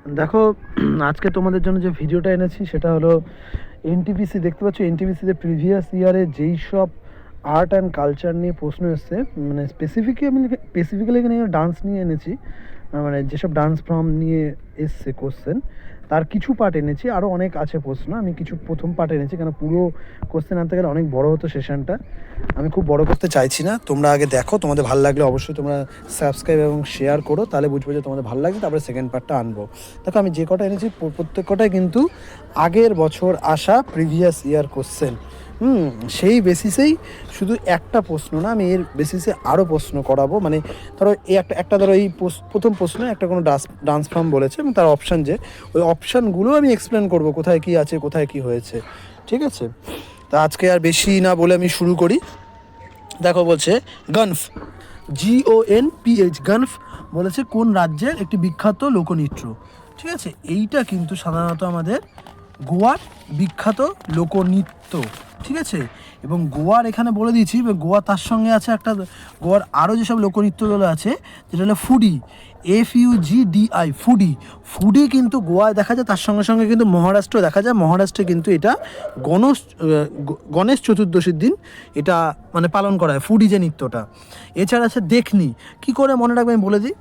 দেখো, আজকে তোমাদের জন্য যে ভিডিওটা এনেছি সেটা হলো এনটিপিসি। দেখতে পাচ্ছ এনটিপিসিতে প্রিভিয়াস ইয়ারে যেই সব আর্ট অ্যান্ড কালচার নিয়ে প্রশ্ন এসছে, মানে স্পেসিফিক্যালি এখানে ডান্স নিয়ে এনেছি। মানে যেসব ডান্স ফর্ম নিয়ে এসছে কোশ্চেন, তার কিছু পার্ট এনেছি, আরও অনেক আছে প্রশ্ন। আমি কিছু প্রথম পার্ট এনেছি, কেন পুরো কোশ্চেন আনতে গেলে অনেক বড় হতো সেশনটা। আমি খুব বড় করতে চাইছি না। তোমরা আগে দেখো, তোমাদের ভালো লাগলে অবশ্যই তোমরা সাবস্ক্রাইব এবং শেয়ার করো, তাহলে বুঝবো যে তোমাদের ভালো লাগছে। তারপরে সেকেন্ড পার্টটা আনবো। দেখো, আমি যে কটা এনেছি প্রত্যেক কটাই কিন্তু আগের বছর আসা প্রিভিয়াস ইয়ার কোশ্চেন। সেই বেসিসেই শুধু একটা প্রশ্ন না, আমি এর বেসিসে আরও প্রশ্ন করাবো। মানে ধরো এই একটা ধরো এই প্রথম প্রশ্ন একটা কোনো ডান্স ফর্ম বলেছে এবং তার অপশান, যে ওই অপশানগুলো আমি এক্সপ্লেন করবো কোথায় কী আছে, কোথায় কী হয়েছে। ঠিক আছে, তা আজকে আর বেশি না বলে আমি শুরু করি। দেখো, বলছে গনফ, GONPH, গনফ বলেছে কোন রাজ্যের একটি বিখ্যাত লোকনৃত্য। ঠিক আছে, এইটা কিন্তু সাধারণত আমাদের গোয়ার বিখ্যাত লোকনৃত্য। ঠিক আছে, এবং গোয়ার এখানে বলে দিয়েছি, গোয়া তার সঙ্গে আছে একটা গোয়ার আরও যেসব লোকনৃত্যগুলো আছে, যেটা হলো ফুডি, FUGDI, ফুডি। ফুডি কিন্তু গোয়ায় দেখা যায়, তার সঙ্গে সঙ্গে কিন্তু মহারাষ্ট্র দেখা যায়। মহারাষ্ট্রে কিন্তু এটা গণেশ চতুর্দশীর দিন এটা মানে পালন করা হয়, ফুডি যে নৃত্যটা। এছাড়া আছে দেখনি। কি করে মনে রাখবে আমি বলে দিই।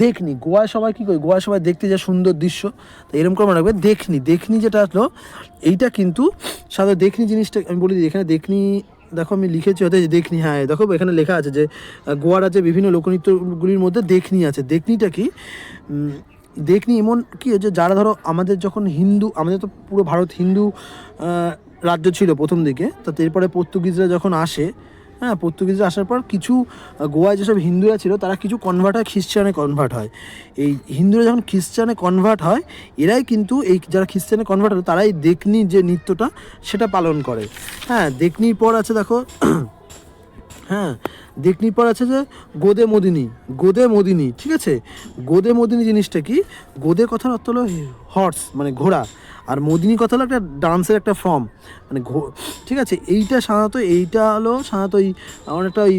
দেখনি, গোয়ায় সবাই কী করে, গোয়ায় সবাই দেখতে যায় সুন্দর দৃশ্য, তো এরকম করে মনে রাখবে। দেখনি যেটা আসলো, এইটা কিন্তু সাধারণত দেখনি জিনিসটা আমি বলে দিই। এখানে দেখনি, দেখো আমি লিখেছি হয়তো যে দেখনি, হ্যাঁ দেখো এখানে লেখা আছে যে গোয়া রাজ্যে বিভিন্ন লোকনৃত্যগুলির মধ্যে দেখনি আছে। দেখনিটা কি, দেখনি এমন কি যে যারা ধরো আমাদের যখন আমাদের তো পুরো ভারত হিন্দু রাজ্য ছিল প্রথম দিকে, তো এরপরে পর্তুগিজরা যখন আসে, হ্যাঁ পর্তুগিজরা আসার পর কিছু গোয়ায় যেসব হিন্দুরা ছিল তারা কিছু কনভার্ট হয়, খ্রিস্টানে কনভার্ট হয়। এই হিন্দুরা যখন খ্রিস্টানে কনভার্ট হয়, এরাই কিন্তু এই যারা খ্রিস্টানে কনভার্ট হয় তারাই দেখনি যে নৃত্যটা সেটা পালন করে। হ্যাঁ, দেখনির পর আছে দেখো, হ্যাঁ দেখনির পর আছে যে গোদে মদিনী। ঠিক আছে, গোদে মদিনী জিনিসটা কি, গোদে কথার অর্থ হলো হর্স মানে ঘোড়া, আর মদিনী কথা হলো একটা ডান্সের একটা ফর্ম, মানে ঠিক আছে। এইটা হলো সাধারণত ওই অনেকটা ওই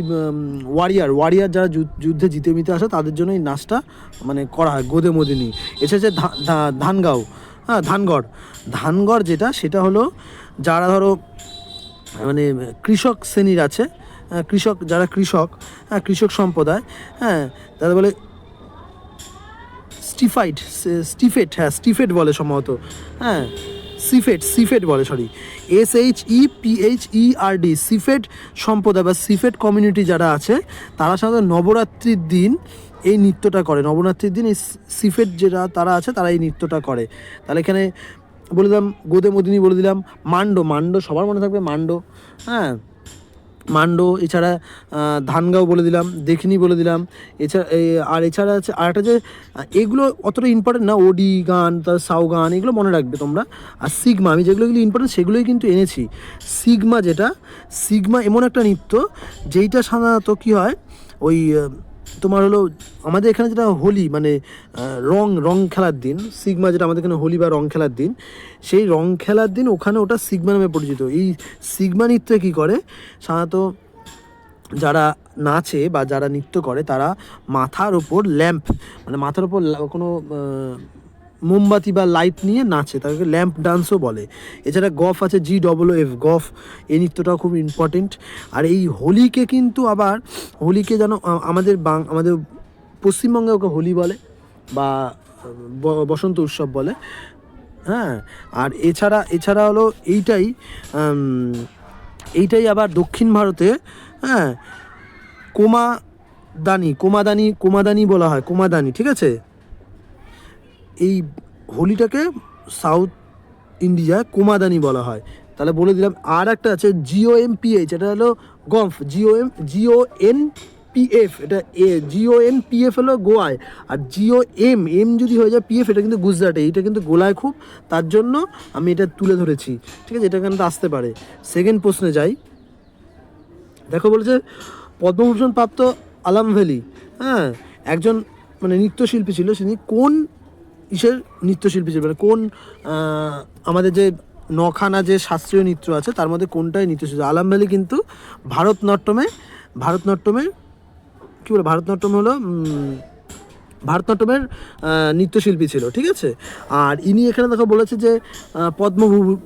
ওয়ারিয়ার যারা যুদ্ধে জিতে মিতে আসে তাদের জন্য এই নাচটা মানে করা হয়, গোদে মদিনী। এছাড়া যে ধানগাঁও, হ্যাঁ ধানগড় যেটা, সেটা হলো যারা ধরো মানে কৃষক শ্রেণীর আছে, যারা কৃষক সম্প্রদায়, হ্যাঁ তারা বলে স্টিফেট বলে সম্ভবত, হ্যাঁ সিফেট বলে, সরি SHEPHERD, সিফেট সম্প্রদায় বা সিফেট কমিউনিটি যারা আছে তারা সাধারণত নবরাত্রির দিন এই নৃত্যটা করে। নবরাত্রির দিন এই সিফেট যারা তারা আছে তারা এই নৃত্যটা করে। তাহলে এখানে বলে দিলাম গোদে মদিনী, বলে দিলাম মান্ডো সবার মনে থাকবে, হ্যাঁ এছাড়া ধানগাঁও বলে দিলাম, দেখনি বলে দিলাম। এছাড়া আছে আর একটা যে এগুলো অতটা ইম্পর্টেন্ট না, ওডি গান, তার সাউ গান, এগুলো মনে রাখবে তোমরা। আর সিগমা, আমি যেগুলো ইম্পর্টেন্ট সেগুলোই কিন্তু এনেছি। সিগমা এমন একটা নৃত্য যেইটা সাধারণত কী হয়, ওই তোমার হলো আমাদের এখানে যেটা হোলি মানে রং খেলার দিন, সিগমা যেটা আমাদের এখানে হোলি বা রং খেলার দিন, সেই রং খেলার দিন ওখানে ওটা সিগমা নামে পরিচিত। এই সিগমা নৃত্যে কী করে, সাধারণত যারা নাচে বা যারা নৃত্য করে তারা মাথার ওপর ল্যাম্প, মানে মাথার ওপর কোনো মোমবাতি বা লাইট নিয়ে নাচে, তাকে ল্যাম্প ডান্সও বলে। এছাড়া গফ আছে, GFF, গফ, এই নৃত্যটাও খুব ইম্পর্টেন্ট। আর এই হোলিকে কিন্তু আবার যেন আমাদের পশ্চিমবঙ্গে ওকে হোলি বলে বা বসন্ত উৎসব বলে, হ্যাঁ। আর এছাড়া হলো এইটাই আবার দক্ষিণ ভারতে, হ্যাঁ কোমাদানি বলা হয়, কোমাদানি। ঠিক আছে, এই হোলিটাকে সাউথ ইন্ডিয়ায় কোমাদানি বলা হয়। তাহলে বলে দিলাম। আর একটা আছে GOMPH, এটা হলো গম্ফ, GONPF, এটা GONPF হলো গোয়ায়, আর GOM যদি হয়ে যায় PF, এটা কিন্তু গুজরাটে, এটা কিন্তু গোলায় খুব, তার জন্য আমি এটা তুলে ধরেছি। ঠিক আছে, এটা কিন্তু আসতে পারে। সেকেন্ড প্রশ্নে যাই। দেখো, বলেছে পদ্মভূষণ প্রাপ্ত আলাম ভ্যালি, হ্যাঁ একজন মানে নৃত্যশিল্পী ছিল, তিনি কোন নৃত্যশিল্পী ছিল, মানে কোন আমাদের যে নখানা যে শাস্ত্রীয় নৃত্য আছে তার মধ্যে কোনটাই নৃত্যশিল্পী। আলাম ভ্যালি কিন্তু ভারতনাট্যমে কী বলে, ভারতনাট্যম হলো ভারতনাট্যমের নৃত্যশিল্পী ছিল, ঠিক আছে। আর ইনি এখানে দেখো বলেছে যে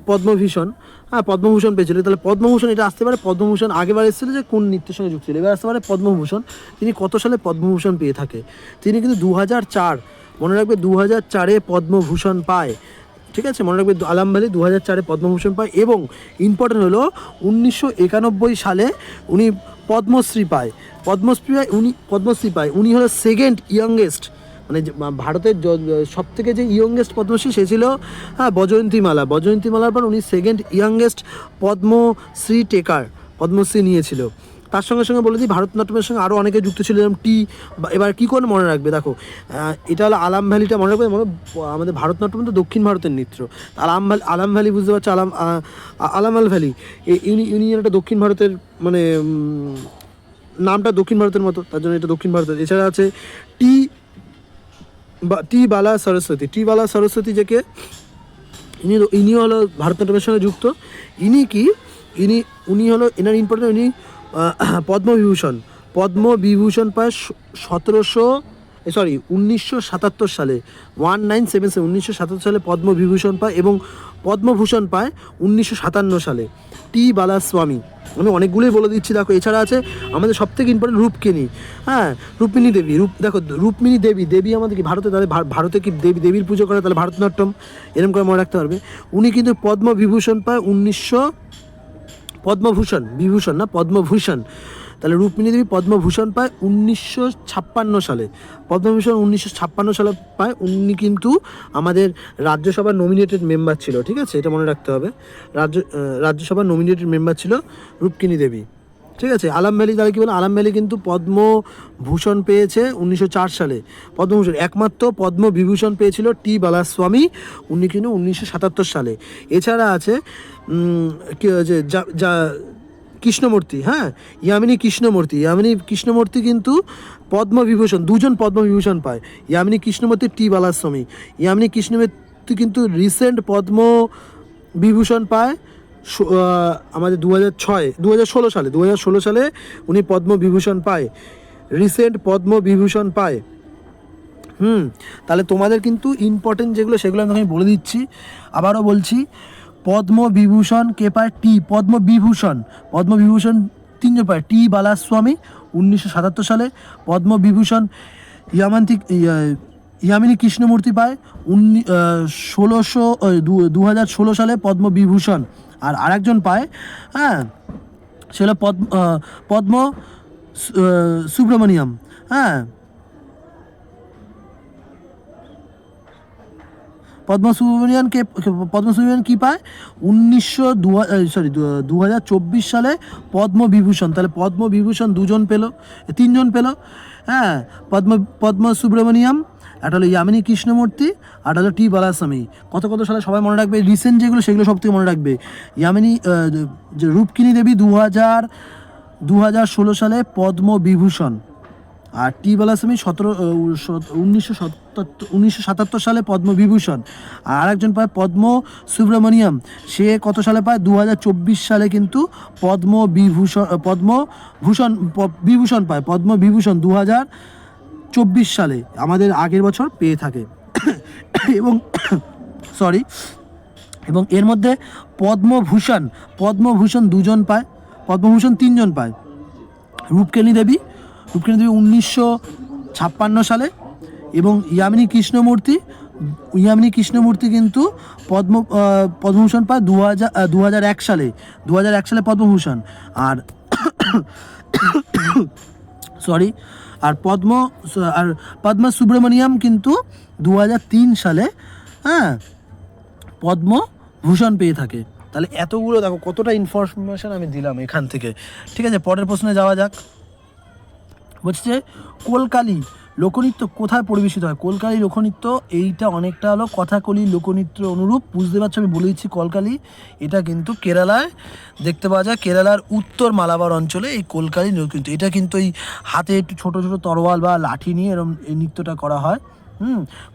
পদ্মভূষণ, হ্যাঁ পদ্মভূষণ পেয়েছিল। তাহলে পদ্মভূষণ এটা আসতে পারে, পদ্মভূষণ আগেবার এসেছিল যে কোন নৃত্যের সঙ্গে যুক্ত ছিল, এবার আসতে পারে পদ্মভূষণ। তিনি কত সালে পদ্মভূষণ পেয়ে থাকে? তিনি কিন্তু 2004, মনে রাখবে 2004-এ পদ্মভূষণ পায়, ঠিক আছে, মনে রাখবে আলাম ভ্যালি 2004-এ পদ্মভূষণ পায়। এবং ইম্পর্টেন্ট হলো 1991 সালে উনি পদ্মশ্রী পায়। পদ্মশ্রী পায় উনি হলো সেকেন্ড ইয়ংগেস্ট, মানে ভারতের সব থেকে যে ইয়ংগেস্ট পদ্মশ্রী সে ছিল বজয়ন্তী মালার পর উনি সেকেন্ড ইয়ংগেস্ট পদ্মশ্রী টেকার, পদ্মশ্রী নিয়েছিল। তার সঙ্গে সঙ্গে বলে দিই ভারতনাট্যমের সঙ্গে আরও অনেকে যুক্ত ছিল, যেমন এবার কী করে মনে রাখবে, দেখো এটা হলো আলাম ভ্যালিটা মনে রাখবে, আমাদের ভারতনাট্যম তো দক্ষিণ ভারতের নৃত্য। আলাম ভ্যালি বুঝতে পারছো, আলামাল ভ্যালি, ইউনিয়ন একটা দক্ষিণ ভারতের, মানে নামটা দক্ষিণ ভারতের মতো, তার জন্য এটা দক্ষিণ ভারতের। এছাড়া আছে টি বালা সরস্বতী যেকে ইনি হলো ভারতনাট্যমের সঙ্গে যুক্ত। উনি হলো এনার ইম্পর্টেন্ট, উনি পদ্মবিভূষণ পায় 1977 সালে, 1977 সালে পদ্মবিভূষণ পায় এবং পদ্মভূষণ পায় 1957 সালে টি বালাস্বামী। আমি অনেকগুলোই বলে দিচ্ছি, দেখো এছাড়া আছে আমাদের সবথেকে ইম্পর্টেন্ট রূপকিনী, হ্যাঁ রুক্মিণী দেবী। দেখো রুক্মিণী দেবী আমাদের কি ভারতে, তাহলে ভারতে কি দেবীর পুজো করে, তাহলে ভারতনাট্যম এরকম করে মনে রাখতে পারবে। উনি কিন্তু পদ্মবিভূষণ পায় পদ্মভূষণ, তাহলে রুক্মিণী দেবী পদ্মভূষণ পায় 1956 সালে, পদ্মভূষণ 1956 সালে পায়। উনি কিন্তু আমাদের রাজ্যসভার নমিনেটেড মেম্বার ছিল, ঠিক আছে, এটা মনে রাখতে হবে, রাজ্যসভার নমিনেটেড মেম্বার ছিল রুক্মিণী দেবী, ঠিক আছে। আলাম ভ্যালি তাহলে কী বলে, আলাম ভ্যালি কিন্তু পদ্মভূষণ পেয়েছে 1904 সালে, পদ্মভূষণ। একমাত্র পদ্মবিভূষণ পেয়েছিল টি বালাস্বামী, উনি কিন্তু 1977 সালে। এছাড়া আছে কৃষ্ণমূর্তি, হ্যাঁ ইয়ামিনী কৃষ্ণমূর্তি কিন্তু পদ্মবিভূষণ, দুজন পদ্মবিভূষণ পায়, ইয়ামিনী কৃষ্ণমূর্তি, টি বালাস্বামী। ইয়ামিনী কৃষ্ণমূর্তি কিন্তু রিসেন্ট পদ্মবিভূষণ পায় আমাদের 2016 সালে উনি পদ্মবিভূষণ পায়, রিসেন্ট পদ্মবিভূষণ পায়। তাহলে তোমাদের কিন্তু ইম্পর্টেন্ট যেগুলো সেগুলো আমি বলে দিচ্ছি, আবারও বলছি। পদ্মবিভূষণ কে পায়? পদ্মবিভূষণ 3জন পায়, টি বালাস্বামী 1977 সালে পদ্মবিভূষণ, ইয়ামিনী কৃষ্ণমূর্তি পায় 2016 সালে পদ্মবিভূষণ। আর আরেকজন পায়, হ্যাঁ সে হলো পদ্ম সুব্রমণিয়াম, হ্যাঁ পদ্মসুব্রমণিয়ান কি পায় 2024 সালে পদ্মবিভূষণ। তাহলে পদ্মবিভূষণ 3জন পেল, হ্যাঁ পদ্ম সুব্রমণিয়াম, একটা হলো ইয়ামিনী কৃষ্ণমূর্তি, আর হলো টি বালাস্বামী। কত সালে সবাই মনে রাখবে, রিসেন্ট যেগুলো সেগুলো সব থেকে মনে রাখবে। রূপকিনী দেবী 2016 সালে পদ্মবিভূষণ, আর টি বালাস্বামী 1977 সালে পদ্মবিভূষণ। আর আরেকজন পায় পদ্ম সুব্রমণিয়াম, সে কত সালে পায় 2024 সালে কিন্তু পদ্মবিভূষণ পায়, পদ্মবিভূষণ 2024 সালে আমাদের আগের বছর পেয়ে থাকে। এবং এর মধ্যে পদ্মভূষণ 2জন পায়, পদ্মভূষণ 3জন পায়। রূপকিনী দেবী 1956 সালে, এবং ইয়ামিনী কৃষ্ণমূর্তি কিন্তু পদ্মভূষণ পায় 2001 সালে, পদ্মভূষণ। আর পদ্ম সুব্রমণিয়াম কিন্তু 2003 সালে, হ্যাঁ পদ্মভূষণ পেয়ে থাকে। তাহলে এতগুলো দেখো কতটা ইনফরমেশন আমি দিলাম এখান থেকে, ঠিক আছে। পরের প্রশ্নে যাওয়া যাক। বলছে কলকালি লোকনৃত্য কোথায় পরিবেশিত হয়? কলকালি লোকনৃত্য এইটা অনেকটা হলো কথাকলি লোকনৃত্যের অনুরূপ, বুঝতে পারছো, আমি বলে দিচ্ছি। কলকালি এটা কিন্তু কেরালায় দেখতে পাওয়া যায়, কেরালার উত্তর মালাবার অঞ্চলে এই কলকালি লোকনৃত্য। এটা কিন্তু এই হাতে একটু ছোটো ছোটো তরোয়াল বা লাঠি নিয়ে এরকম এই নৃত্যটা করা হয়।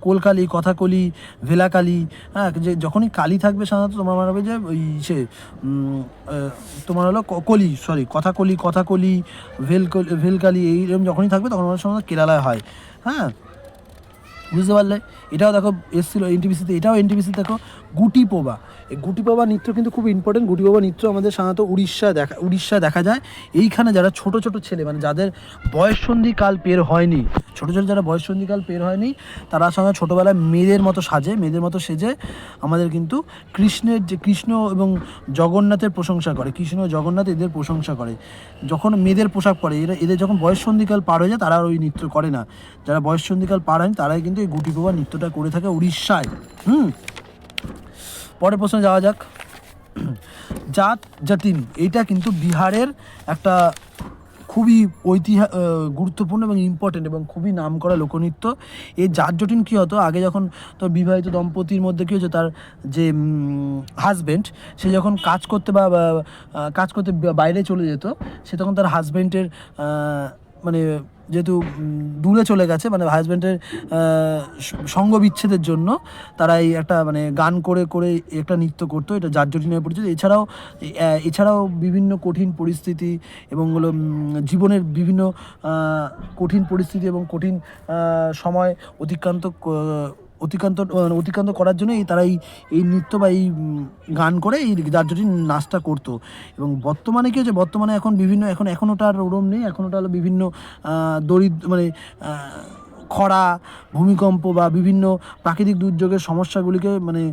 কলকালি, কথাকলি, ভেলাকালি, হ্যাঁ যে যখনই কালি থাকবে সাধারণত তোমার মনে হবে যে ওই তোমার হলো কথাকলি ভেলকালি এইরকম যখনই থাকবে তখন আমার সাধারণত কেরালায় হয়, হ্যাঁ। বুঝতে পারলে? এটাও দেখো এসেছিলো এনটিপিসিতে, এটাও এনটিপিসি দেখো গুটি পোবা। এই গুটি পোবা নৃত্য কিন্তু খুব ইম্পর্টেন্ট। গুটি পোবা নৃত্য আমাদের সাধারণত উড়িষ্যায় দেখা যায়। এইখানে যারা ছোট ছোট ছেলে, মানে যাদের বয়ঃসন্ধিকাল পের হয়নি, ছোটো ছোটো যারা বয়ঃসন্ধিকাল পের হয়নি, তারা সাধারণত ছোটোবেলায় মেয়েদের মতো সেজে আমাদের কিন্তু কৃষ্ণ এবং জগন্নাথের প্রশংসা করে, কৃষ্ণ জগন্নাথ এদের প্রশংসা করে। যখন মেয়েদের পোশাক পরে এদের যখন বয়ঃসন্ধিকাল পার হয়ে যায়, তারা আর ওই নৃত্য করে না। যারা বয়ঃসন্ধিকাল পার হয়নি তারাই কিন্তু এই গুটি পোবা নৃত্যটা করে থাকে উড়িষ্যায়। পরের প্রশ্নে যাওয়া যাক। জাত জাতিন, এইটা কিন্তু বিহারের একটা খুবই গুরুত্বপূর্ণ এবং ইম্পর্টেন্ট এবং খুবই নামকরা লোকনৃত্য। এই জাত জটিন কী হতো, আগে যখন তোর বিবাহিত দম্পতির মধ্যে কী হচ্ছে, তার যে হাজব্যান্ড, সে যখন কাজ করতে বাইরে চলে যেত, সে তখন তার হাজব্যান্ডের মানে যেহেতু দূরে চলে গেছে, মানে হাজব্যান্ডের সঙ্গ বিচ্ছেদের জন্য তারা এই একটা মানে গান করে করে একটা নৃত্য করতো, এটা জাত জটিন হয়ে পড়েছিল। এছাড়াও বিভিন্ন কঠিন পরিস্থিতি এবং হলো জীবনের বিভিন্ন কঠিন পরিস্থিতি এবং কঠিন সময় অতিক্রান্ত করার জন্য তারা এই নৃত্য বা এই গান করে এই জাত জটিন নাচটা করতো। এবং বর্তমানে কী হচ্ছে, বর্তমানে এখন ওটা আর ওরম নেই, এখন ওটা হলো বিভিন্ন খরা, ভূমিকম্প বা বিভিন্ন প্রাকৃতিক দুর্যোগের সমস্যাগুলিকে মানে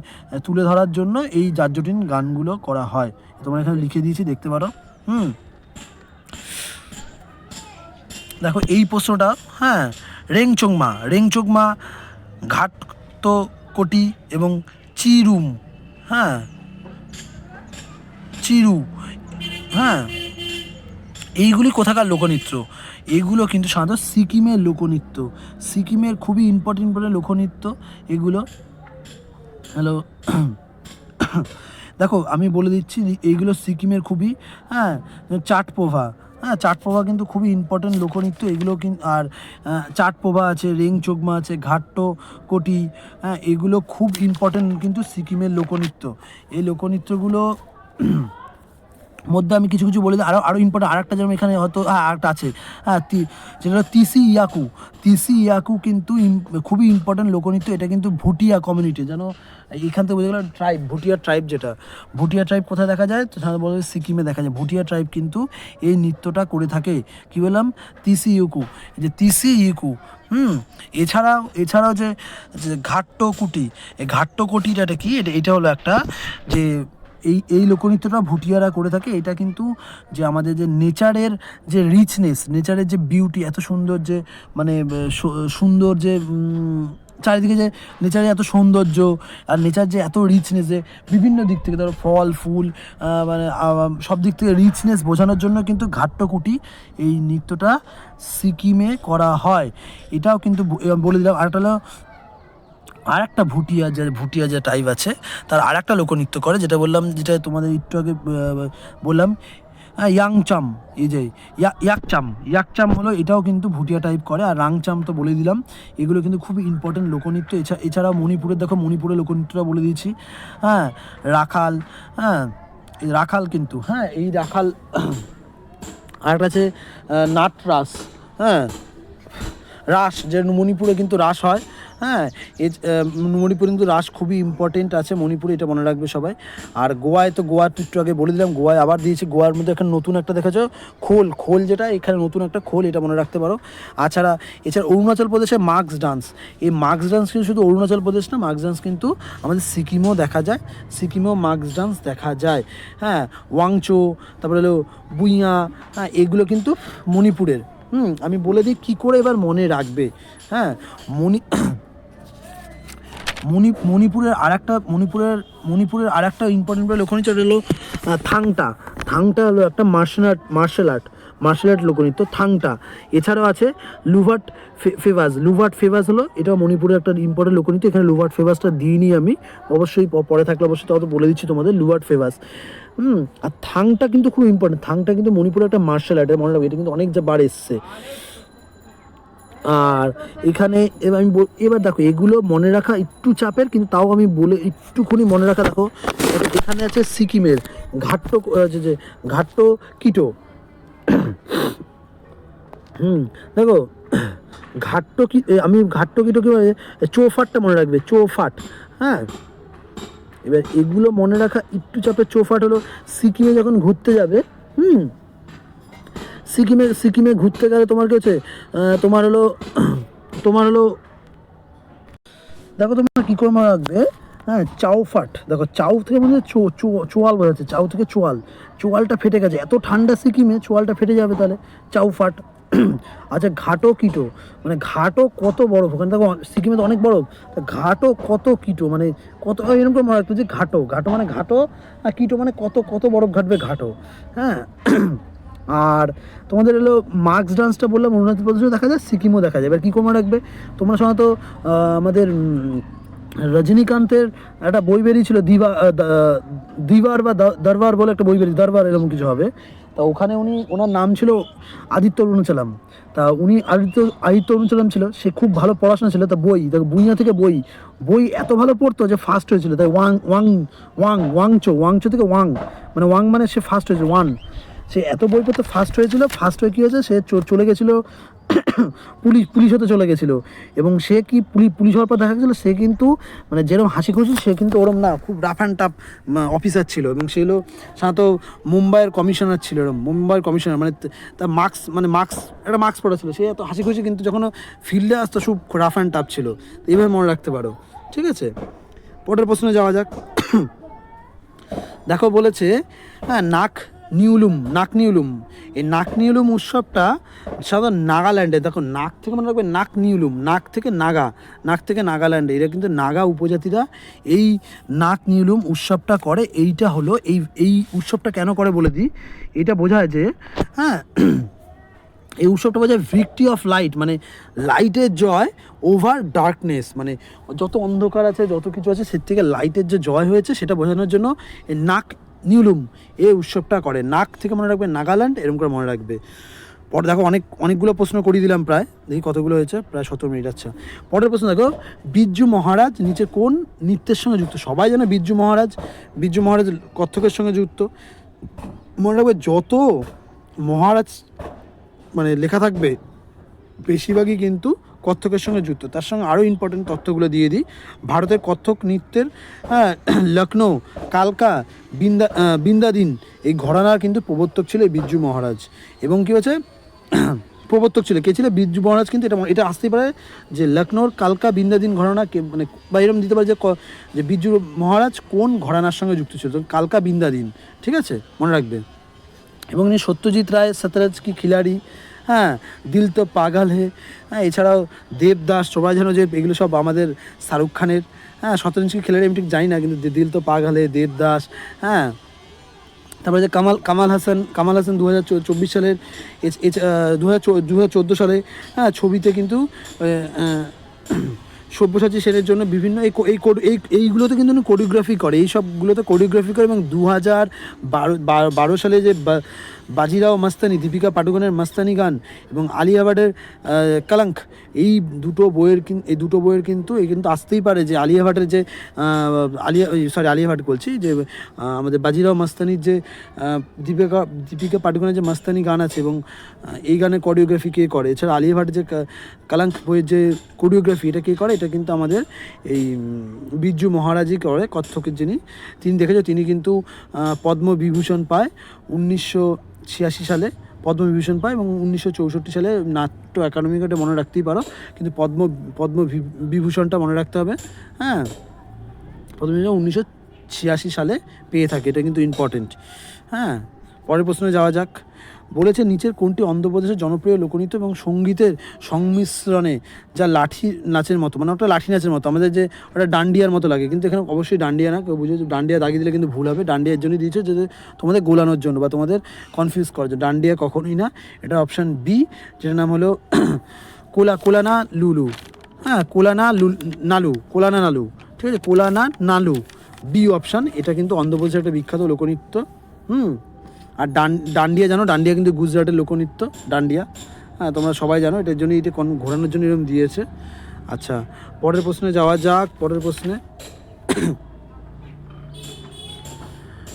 তুলে ধরার জন্য এই জাত জটিন গানগুলো করা হয়। তোমরা এখানে লিখে দিয়েছি, দেখতে পারো। দেখো এই প্রশ্নটা, হ্যাঁ, রেংচোংমা, ঘাটকোটি এবং চিরু, এইগুলি কোথাকার লোকনৃত্য? এগুলো কিন্তু সাধারণত সিকিমের লোকনৃত্য, সিকিমের খুবই ইম্পর্টেন্ট লোকনৃত্য এগুলো। হ্যালো, দেখো আমি বলে দিচ্ছি, এইগুলো সিকিমের খুবই, চাটপোভা, চাটপোভা কিন্তু খুবই ইম্পর্টেন্ট লোকনৃত্য এগুলো কিন্তু। আর চাটপোভা আছে, রেংচোগমা আছে, ঘাট্টকোটি, এগুলো খুব ইম্পর্টেন্ট কিন্তু সিকিমের লোকনৃত্য। এই লোকনৃত্যগুলো মধ্যে আমি কিছু বলে দিই, আরও ইম্পর্টেন্ট আরেকটা, যেমন এখানে হয়তো আরেকটা আছে, যেটা হলো তিসি ইয়াকু কিন্তু খুবই ইম্পর্টেন্ট লোকনৃত্য। এটা কিন্তু ভুটিয়া কমিউনিটি, যেন এখান থেকে বোঝা গেল tribe, Bhutia tribe. Bhutia tribe কোথায় দেখা যায়? বলে সিকিমে দেখা যায়। ভুটিয়া ট্রাইব কিন্তু এই নৃত্যটা করে থাকে। কী বললাম? তিসি ইউকু। এছাড়াও যে ঘাট্টকুটি, এই ঘাট্টকুটিটা কি? এটা হলো একটা যে এই লোকনৃত্যটা ভুটিয়ারা করে থাকে। এটা কিন্তু যে আমাদের যে নেচারের যে রিচনেস, নেচারের যে বিউটি, এত সুন্দর যে মানে সুন্দর যে চারিদিকে যে নেচারের এত সৌন্দর্য আর নেচার যে এত রিচনেস, যে বিভিন্ন দিক থেকে ধরো ফল ফুল মানে সব দিক থেকে রিচনেস বোঝানোর জন্য কিন্তু ঘাট্টকুটি এই নৃত্যটা সিকিমে করা হয়। এটাও কিন্তু বলে দিলাম। আরেকটা ভুটিয়া যে টাইপ আছে, তার আরেকটা লোকনৃত্য করে, যেটা যেটা তোমাদের একটু আগে বললাম, ইয়াংচাম। এই যে ইয়াকচাম হলো, এটাও কিন্তু ভুটিয়া টাইপ করে। আর রাংচাম তো বলে দিলাম। এগুলো কিন্তু খুবই ইম্পর্টেন্ট লোকনৃত্য। এছাড়াও মণিপুরের, দেখো মণিপুরের লোকনৃত্যটা বলে দিয়েছি। রাখাল, রাখাল কিন্তু, এই রাখাল। আরেকটা আছে নাটরাস, রাস, যে মণিপুরে কিন্তু রাস হয়। মণিপুরে কিন্তু রাস খুবই ইম্পর্টেন্ট আছে মণিপুরে, এটা মনে রাখবে সবাই। আর গোয়ায় তো একটু আগে বলে দিলাম, গোয়ায় আবার দিয়েছি। গোয়ার মধ্যে এখানে নতুন একটা দেখেছো খোল, যেটা এখানে নতুন একটা খোল, এটা মনে রাখতে পারো। এছাড়া অরুণাচল প্রদেশে মাক্স ডান্স, এই মাক্স ডান্স কিন্তু শুধু অরুণাচল প্রদেশ না, মাক্স ডান্স কিন্তু আমাদের সিকিমেও দেখা যায়, সিকিমেও মাক্স ডান্স দেখা যায়। ওয়াংচো, তারপরে হলো বুইয়া, এগুলো কিন্তু মণিপুরের। আমি বলে দিই কী করে এবার মনে রাখবে। মণিপুরের আরেকটা ইম্পর্টেন্ট লোকনৃত্য হলো থাংটা হলো একটা মার্শাল আর্ট লোকনৃত্য, থাংটা। এছাড়াও আছে লুভাট ফেভাস হলো, এটাও মণিপুরের একটা ইম্পর্টেন্ট লোকনৃত্য। এখানে লুভাট ফেভাসটা দিইনি আমি, অবশ্যই পরে থাকলে অবশ্যই তাও তো বলে দিচ্ছি তোমাদের, লুভাট ফেভাস। আর থাংটা কিন্তু খুব ইম্পর্টেন্ট, থাংটা কিন্তু মণিপুরের একটা মার্শাল আর্ট, মনে রাখবে, এটা কিন্তু অনেক বার এসছে। আর এখানে এবার দেখো, এগুলো মনে রাখা একটু চাপের, কিন্তু তাও আমি বলে একটুখানি মনে রাখা। দেখো এখানে আছে সিকিমের ঘাট্টকিটো। দেখো ঘাট্টকি, আমি ঘাট্টকিটা কি চৌফাটটা মনে রাখবে, চৌফাট। হ্যাঁ, এবার এগুলো মনে রাখা একটু চাপের। চৌফাট হলো সিকিমে যখন ঘুরতে যাবে, সিকিমে ঘুরতে গেলে তোমার কি হচ্ছে, তোমার হলো তোমার হলো দেখো তোমরা কী করে মনে রাখবে। হ্যাঁ, চাউফাট, দেখো চাউ থেকে মানে চোয়াল বোঝাচ্ছে, চাউ থেকে চোয়ালটা ফেটে গেছে, এত ঠান্ডা সিকিমে চোয়ালটা ফেটে যাবে, তাহলে চাউফাট। আচ্ছা, ঘাটো কিটো, মানে ঘাটো কত বরফ, ওখানে দেখো সিকিমে তো অনেক বরফ, ঘাটো কত কিটো মানে কত, এরকম করে মনে রাখতো যে ঘাটো মানে ঘাটো, আর কিটো মানে কত কত বরফ ঘাটবে ঘাটো। হ্যাঁ। আর তোমাদের হলো মার্কস ডান্সটা বললাম অরুণাচল প্রদেশেও দেখা যায়, সিকিমও দেখা যায়। এবার কী করে রাখবে তোমরা সাধারণত, আমাদের রজনীকান্তের একটা বই বেরিয়েছিল দিবার বা দরবার বলে একটা বই বেরিয়ে, দরবার এরকম কিছু হবে। তা ওখানে ওনার নাম ছিল আদিত্য অরুণাচলাম। তা উনি আদিত্য অরুণাচলাম ছিল, সে খুব ভালো পড়াশোনা ছিল। তা দেখো বুইয়া থেকে বই এত ভালো পড়তো যে ফার্স্ট হয়েছিল। তাই ওয়াংচো থেকে ওয়াং মানে সে ফার্স্ট হয়েছে, সে এত বই পড়তে ফার্স্ট হয়েছিল। ফার্স্ট হয়ে কী হয়েছে, সে চলে গেছিলো পুলিশ হতে চলে গেছিলো। এবং সে কি পুলিশ হওয়ার পর দেখা গেছিলো সে কিন্তু মানে যেরকম হাসি খুশি, সে কিন্তু ওরম না, খুব রাফ অ্যান্ড টাফ অফিসার ছিল। এবং সে হলো সাধারণত মুম্বাইয়ের কমিশনার ছিল, এরকম মুম্বাইয়ের কমিশনার, মানে তার একটা মাস্ক পড়া ছিল। সে এত হাসি খুশি, কিন্তু যখন ফিল্ডে আসতো খুব রাফ অ্যান্ড টাফ ছিল। এইভাবে মনে রাখতে পারো, ঠিক আছে। পরের প্রশ্নে যাওয়া যাক। দেখো বলেছে, হ্যাঁ, নাক নিউলুম, এই নাক নিউলুম উৎসবটা সাধারণত নাগাল্যান্ডে, দেখো নাক থেকে মনে রাখবে নাক নিউলুম, নাক থেকে নাগাল্যান্ডে, এরা কিন্তু নাগা উপজাতিরা এই নাক নিউলুম উৎসবটা করে। এইটা হলো এই উৎসবটা কেন করে বলে দিই। এটা বোঝায় যে, হ্যাঁ, এই উৎসবটা বোঝায় ভিক্টরি অফ লাইট, মানে লাইটের জয় ওভার ডার্কনেস, মানে যত অন্ধকার আছে, যত কিছু আছে, সে থেকে লাইটের যে জয় হয়েছে সেটা বোঝানোর জন্য এই নাক নিউলুম এই উৎসবটা করে। নাক থেকে মনে রাখবে নাগাল্যান্ড, এরকম করে মনে রাখবে। পরে দেখো অনেকগুলো প্রশ্ন করিয়ে দিলাম, প্রায় দেখি কতগুলো হয়েছে, প্রায় 17 মিনিট। আচ্ছা, পরের প্রশ্ন দেখো, বিরজু মহারাজ নিচে কোন নৃত্যের সঙ্গে যুক্ত? সবাই জানে বিরজু মহারাজ কত্থকের সঙ্গে যুক্ত। মনে রাখবে যত মহারাজ মানে লেখা থাকবে বেশিরভাগই কিন্তু কত্থকের সঙ্গে যুক্ত। তার সঙ্গে আরও ইম্পর্টেন্ট তথ্যগুলো দিয়ে দিই। ভারতের কত্থক নৃত্যের, হ্যাঁ, লখনৌ, কালকা, বিন্দাদিন এই ঘরানার কিন্তু প্রবর্তক ছিল এই বিরজু মহারাজ। এবং কী হয়েছে, প্রবর্তক ছিল কে ছিল? বিরজু মহারাজ। কিন্তু এটা আসতেই পারে যে লখনৌর কালকা বিন্দাদিন ঘরানা কে, মানে বা এরকম দিতে পারে যে বিরজু মহারাজ কোন ঘরানার সঙ্গে যুক্ত ছিল, কালকা বিন্দাদিন, ঠিক আছে, মনে রাখবে। এবং সত্যজিৎ রায় সতরজ কি খিলাড়ি, হ্যাঁ, দিল তো পাগল হে, হ্যাঁ, এছাড়াও দেবদাস, সবাই জানো যে এগুলো সব আমাদের শাহরুখ খানের। হ্যাঁ, সতরঞ্জ কি খিলাড়ি আমি ঠিক জানি না, কিন্তু দিল তো পাগল হে, দেবদাস। হ্যাঁ, তারপরে যে কামাল হাসান 2024 সালের 2014 সালে, হ্যাঁ, ছবিতে কিন্তু সব্যসাচী সেনের জন্য বিভিন্ন এইগুলোতে কিন্তু কোরিওগ্রাফি করে, এই সবগুলোতে কোরিওগ্রাফি করে। এবং 2012 সালে যে বাজিরাও মাস্তানি, দীপিকা পাডুকোনের মাস্তানি গান, এবং আলিয়া ভাটের কলঙ্ক, এই দুটো বইয়ের কিন্তু আসতেই পারে যে আলিয়া ভাটের যে আলিয়া ভাট বলছি, যে আমাদের বাজিরাও মাস্তানির যে দীপিকা পাডুকোনের যে মাস্তানি গান আছে, এবং এই গানের কোরিওগ্রাফি কে করে। এছাড়া আলিয়া ভাটের যে কলঙ্ক বইয়ের যে কোরিওগ্রাফি, এটা কে করে? এটা কিন্তু আমাদের এই বিরজু মহারাজই করে, কত্থকের তিনি দেখেছো, তিনি কিন্তু পদ্মবিভূষণ পায় 1986 সালে, পদ্মবিভূষণ পায়। এবং 1964 সালে নাট্য একাডেমি কার্ডে মনে রাখতেই পারো, কিন্তু পদ্মবিভূষণটা মনে রাখতে হবে। হ্যাঁ, পদ্মবিভূষণ 1986 সালে পেয়ে থাকে, এটা কিন্তু ইম্পর্টেন্ট। হ্যাঁ, পরের প্রশ্নে যাওয়া যাক। বলেছে নিচের কোনটি অন্ধ্রপ্রদেশের জনপ্রিয় লোকনৃত্য এবং সঙ্গীতের সংমিশ্রণে যা লাঠি নাচের মতো, মানে ওটা লাঠি নাচের মতো, আমাদের যে ওটা ডান্ডিয়ার মতো লাগে, কিন্তু এখানে অবশ্যই ডান্ডিয়া না, কেউ বুঝে ডান্ডিয়া দাগিয়ে দিলে কিন্তু ভুল হবে। ডান্ডিয়ার জন্য দিয়েছে যে তোমাদের গোলানোর জন্য বা তোমাদের কনফিউজ করার জন্য, ডান্ডিয়া কখনোই না। এটা অপশান বি, যেটার নাম হলো কোলানা লুলু। হ্যাঁ, কোলানা নালু, ঠিক আছে, কোলানা নালু, বি অপশান। এটা কিন্তু অন্ধ্রপ্রদেশের একটা বিখ্যাত লোকনৃত্য। আর ডান্ডিয়া জানো, ডান্ডিয়া কিন্তু গুজরাটের লোকনৃত্য, ডান্ডিয়া। হ্যাঁ, তোমরা সবাই জানো, এটার জন্য এটা ঘোরানোর জন্য এরকম দিয়েছে। আচ্ছা, পরের প্রশ্নে যাওয়া যাক। পরের প্রশ্নে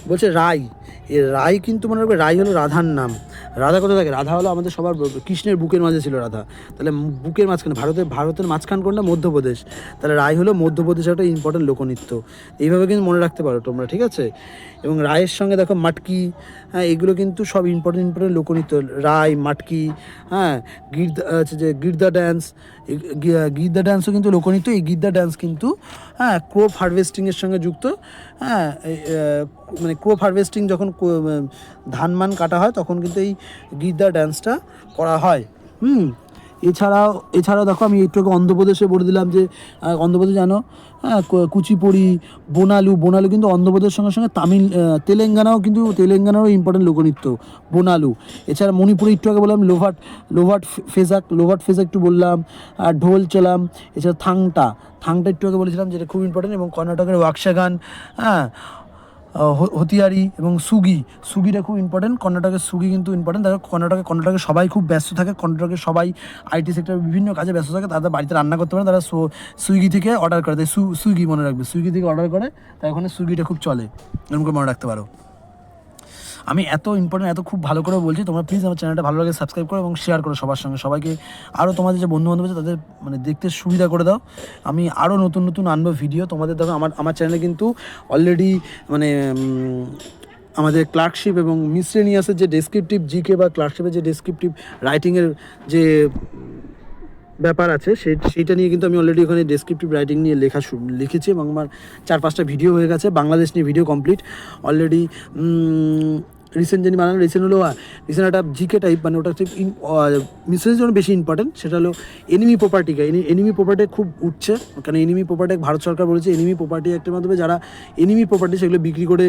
বলছে রাই, রাই কিন্তু মনে রাখবে রাই হলো রাধার নাম। রাধা কোথায় থাকে? রাধা হলো আমাদের সবার কৃষ্ণের বুকের মাঝে ছিল রাধা, তাহলে বুকের মাঝখানে ভারতের মাঝখান কোনটা? মধ্যপ্রদেশ, তাহলে রায় হলো মধ্যপ্রদেশের একটা ইম্পর্টেন্ট লোকনৃত্য। এইভাবে কিন্তু মনে রাখতে পারো তোমরা, ঠিক আছে? এবং রায়ের সঙ্গে দেখো মাটকি, হ্যাঁ এগুলো কিন্তু সব ইম্পর্টেন্ট লোকনৃত্য। রায়, মাটকি, হ্যাঁ গির্দা ড্যান্স, গির্দা ড্যান্সও কিন্তু লোকনৃত্য। এই গির্দা ড্যান্স কিন্তু হ্যাঁ ক্রপ হারভেস্টিংয়ের সঙ্গে যুক্ত। হ্যাঁ মানে ক্রপ হারভেস্টিং যখন ধান মান কাটা হয় তখন কিন্তু এই গির্দা ড্যান্সটা করা হয়। এছাড়াও দেখো আমি একটু অন্ধ্রপ্রদেশে বলে দিলাম যে অন্ধ্রপ্রদেশ জানো, হ্যাঁ কুচিপুড়ি, বোনালু কিন্তু অন্ধ্রপ্রদেশের সঙ্গে সঙ্গে তেলেঙ্গানারও ইম্পর্টেন্ট লোকনৃত্য বোনালু। এছাড়া মণিপুরে একটু আগে বললাম লোভাট ফেজাক একটু বললাম, আর ঢোল চালাম। এছাড়া থাংটা একটু আগে বলেছিলাম, যেটা খুব ইম্পর্টেন্ট। এবং কর্ণাটকের ওয়াকশাগান, হ্যাঁ হতিয়ারি এবং সুগিটা খুব ইম্পর্টেন্ট। কর্ণাটকের সুগি কিন্তু ইম্পর্টেন্ট। দেখো কর্ণাটকে সবাই খুব ব্যস্ত থাকে, কর্ণাটকে সবাই আইটি সেক্টরে বিভিন্ন কাজে ব্যস্ত থাকে, তাদের বাড়িতে রান্না করতে পারে, তারা সুইগি থেকে অর্ডার করে, তাই সুইগি মনে রাখবে, সুইগি থেকে অর্ডার করে, তাই ওখানে সুইগিটা খুব চলে, এরকম করে মনে রাখতে পারো। আমি এত খুব ভালো করে বলছি, তোমরা প্লিজ আমার চ্যানেলটা ভালো লাগে সাবস্ক্রাইব করো এবং শেয়ার করো সবার সঙ্গে, সবাইকে আরও তোমাদের যে বন্ধুবান্ধব আছে তাদের মানে দেখতে সুবিধা করে দাও। আমি আরও নতুন আনবো ভিডিও তোমাদের। দেখো আমার চ্যানেলে কিন্তু অলরেডি মানে আমাদের ক্লার্কশিপ এবং মিসলেনিয়াসের যে ডেসক্রিপটিভ জিকে বা ক্লার্কশিপের যে ডেসক্রিপটিভ রাইটিংয়ের যে ব্যাপার আছে সেইটা নিয়ে কিন্তু আমি অলরেডি ওখানে ডেসক্রিপটিভ রাইটিং নিয়ে লিখেছি এবং আমার 4-5টা ভিডিও হয়ে গেছে, বাংলাদেশ নিয়ে ভিডিও কমপ্লিট অলরেডি। রিসেন্ট একটা জিকে টাইপ, মানে ওটা হচ্ছে মিসেজের জন্য বেশি ইম্পর্টেন্ট। সেটা হলো এনিমি প্রপার্টি খুব উঠছে, কারণ এনিমি প্রপার্টি ভারত সরকার বলেছে এনিমি প্রপার্টি একটার মাধ্যমে যারা এনিমি প্রপার্টি সেগুলো বিক্রি করে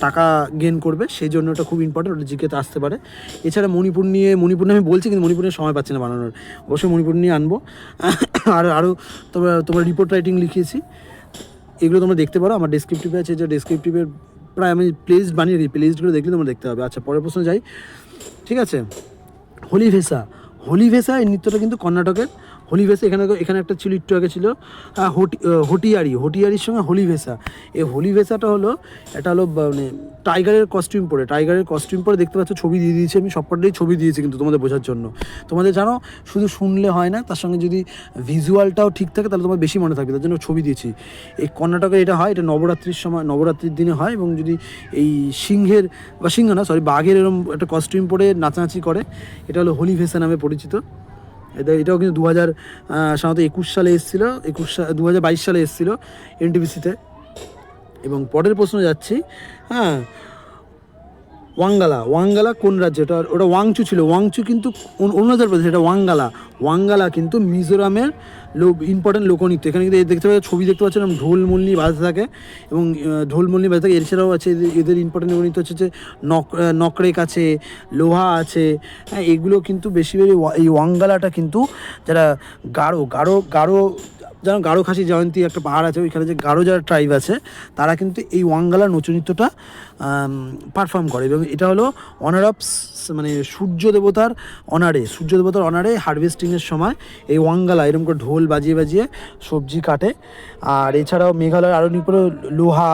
টাকা গেন করবে, সেই জন্য ওটা খুব ইম্পর্টেন্ট, ওটা জিকেতে আসতে পারে। এছাড়া মণিপুর নিয়ে আমি বলছি, কিন্তু মণিপুরের সময় পাচ্ছি না বানানোর, অবশ্যই মণিপুর নিয়ে আনবো। আরও তোমরা রিপোর্ট রাইটিং লিখিয়েছি, এগুলো তোমরা দেখতে পারো আমার ডেসক্রিপটিভে আছে, যে ডেসক্রিপটিভের প্রায় আমি প্লেলিস্টগুলো দেখলে তোমরা দেখতে হবে। আচ্ছা পরের প্রশ্ন যাই, ঠিক আছে? হোলি ভেসা এই নৃত্যটা কিন্তু কর্ণাটকের। হোলি ভেসা এখানে একটা ছিল, একটু আগে ছিল হটিয়ারির সঙ্গে হোলি ভেসা। এই হোলি ভেসাটা হলো মানে টাইগারের কস্টিউম পরে দেখতে পাচ্ছ, ছবি দিয়ে দিয়েছি আমি, সবকটাই ছবি দিয়েছি কিন্তু তোমাদের বোঝার জন্য। তোমাদের জানো শুধু শুনলে হয় না, তার সঙ্গে যদি ভিজুয়ালটাও ঠিক থাকে তাহলে তোমার বেশি মনে থাকবে, তার জন্য ছবি দিয়েছি। এই কর্ণাটকে এটা হয়, এটা নবরাত্রির দিনে হয়, এবং যদি এই বাঘের এরকম একটা কস্টিউম পরে নাচানাচি করে, এটা হলো হোলি ভেসা নামে পরিচিত। এটাও কিন্তু 2021 সালে এসেছিলো, 2022 সালে এসেছিলো এনটিভিসিতে। এবং পরের প্রশ্ন যাচ্ছি, হ্যাঁ ওয়াঙ্গালা কোন রাজ্যে? ওটা ওয়াংচু ছিল, ওয়াংচু কিন্তু অরুণাচল প্রদেশ, এটা ওয়াঙ্গালা কিন্তু মিজোরামের ইম্পর্টেন্ট লোকনৃত্য। এখানে কিন্তু দেখতে পাচ্ছি, ছবি দেখতে পাচ্ছেন ঢোলমল্লি বাজতে থাকে, এবং এছাড়াও আছে এদের ইম্পর্টেন্ট লোকনৃত্য হচ্ছে যে নকরেক আছে, লোহা আছে, হ্যাঁ এগুলো কিন্তু বেশি এই ওয়াঙ্গালাটা কিন্তু যারা গারো যেন গারো খাসি জয়ন্তী একটা পাহাড় আছে, ওইখানে যে গারো যারা ট্রাইব আছে তারা কিন্তু এই ওয়াঙ্গালার নৃত্যটা পারফর্ম করে। এবং এটা হলো অনার অফ মানে সূর্য দেবতার অনারে হারভেস্টিংয়ের সময় এই ওয়াঙ্গালা এরকম করে ঢোল বাজিয়ে সবজি কাটে। আর এছাড়াও মেঘালয়ের আরও নিপরে লোহা,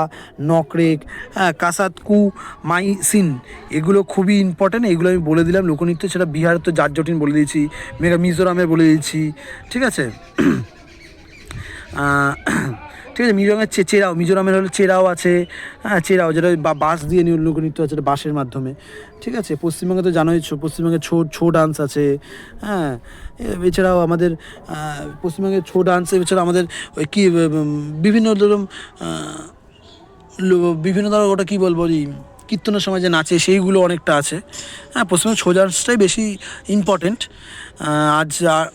নকরেক, হ্যাঁ কাসাতকু, মাইসিন, এগুলো খুবই ইম্পর্ট্যান্ট। এগুলো আমি বলে দিলাম লোকনৃত্য। সেটা বিহারের তো জাটজটিন বলে দিয়েছি, মিজোরামের বলে দিয়েছি, ঠিক আছে? ঠিক আছে, মিজোরামের হলো চেরাও আছে, হ্যাঁ চেরাও যেটা বাঁশ দিয়ে লোকনৃত্য আছে, বাঁশের মাধ্যমে, ঠিক আছে? পশ্চিমবঙ্গে তো জানোই, পশ্চিমবঙ্গে ছো ডান্স আছে, হ্যাঁ এছাড়াও আমাদের পশ্চিমবঙ্গের ছো ডান্স, এছাড়া আমাদের ওই কী বিভিন্ন ধরো ওটা কী বলবো, কীর্তনের সময় যে নাচে সেইগুলো অনেকটা আছে। হ্যাঁ পশ্চিমবঙ্গের ছো ডান্সটাই বেশি ইম্পর্টেন্ট। আজ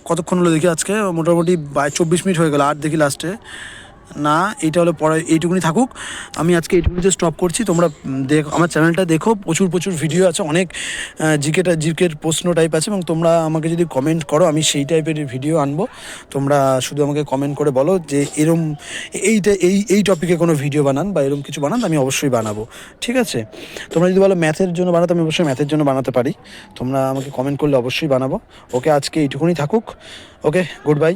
কতক্ষণ হলো দেখি, আজকে মোটামুটি 24 মিনিট হয়ে গেল, আর দেখি লাস্টে না, এইটা হলো পরে, এইটুকুনি থাকুক। আমি আজকে এইটুকুনিতে স্টপ করছি। তোমরা আমার চ্যানেলটা দেখো, প্রচুর ভিডিও আছে, অনেক জিকের প্রশ্ন টাইপ আছে, এবং তোমরা আমাকে যদি কমেন্ট করো আমি সেই টাইপের ভিডিও আনবো। তোমরা শুধু আমাকে কমেন্ট করে বলো যে এরম এই টপিকে কোনো ভিডিও বানান বা এরম কিছু বানান, আমি অবশ্যই বানাবো, ঠিক আছে? তোমরা যদি বলো ম্যাথের জন্য বানাতে, আমি অবশ্যই ম্যাথের জন্য বানাতে পারি। তোমরা আমাকে কমেন্ট করলে অবশ্যই বানাবো। ওকে, আজকে এইটুকুনি থাকুক। ওকে, গুড বাই।